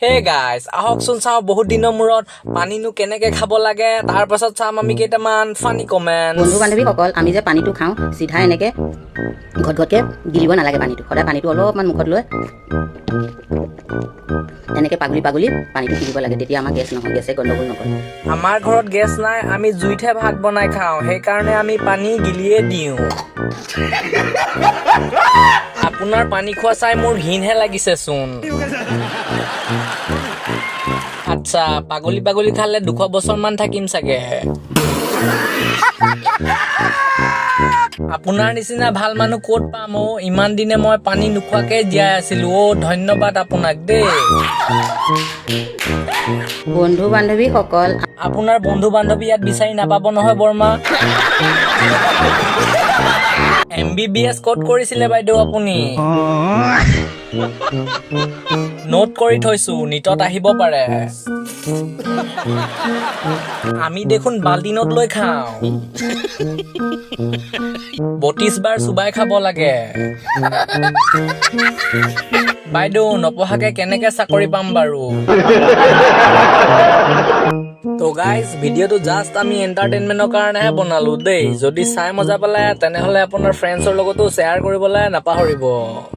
Hey guys আহকচোন চাওঁ বহুত দিনৰ মূৰত পানীনো কেনেকে খাব লাগে তাৰ পাছত চাম আমি কেইটামান ফানি কমেণ্ট। বন্ধু বান্ধৱীসকল আমি যে পানীটো খাওঁ চিধা এনেকৈ ঘট ঘটকৈ গিলিব নালাগে পানীটো। সদায় পানীটো অলপমান মুখত লৈ এনেকৈ পাগলি পাগলি পানীটো গিলিব লাগে, তেতিয়া আমাৰ গেছ নহয়, গেছে গণ্ডগোল নকৰে। আমাৰ ঘৰত গেছ নাই, আমি জুইতহে ভাত বনাই খাওঁ, সেইকাৰণে আমি পানী গিলিয়ে দিওঁ। আপোনাৰ পানী খোৱা চাই মোৰ ঘিনহে লাগিছে চোন। আচ্ছা, পাগলি পাগলি খালে 200 বছৰমান থাকিম চাগে। আপোনাৰ নিচিনা ভাল মানুহ ক'ত পাম অ'? ইমান দিনে মই পানী নোখোৱাকে জীয়াই আছিলো অ', ধন্যবাদ আপোনাক দেই। বন্ধু বান্ধৱীসকল আপোনাৰ বন্ধু বান্ধৱী ইয়াত বিচাৰি নাপাব নহয় বৰ্মা। MBBS ক'ত কৰিছিলে বাইদেউ আপুনি? নোট কৰি থৈছো, নিটত আহিব পাৰে। আমি দেখোন বাল্টিনত লৈ খাওঁ। 32 বাৰ চুবাই খাব লাগে। বাইদেউ নপঢ়াকে কেনেকে চাকৰি পাম বাৰু? তো গাইজ ভিডিঅ'টো জাষ্ট আমি এণ্টাৰটেইনমেণ্টৰ কাৰণেহে বনালো দেই। যদি চাই মজা পালে তেনেহ'লে আপোনাৰ ফ্ৰেণ্ডছৰ লগতো শ্বেয়াৰ কৰিবলৈ নাপাহৰিব।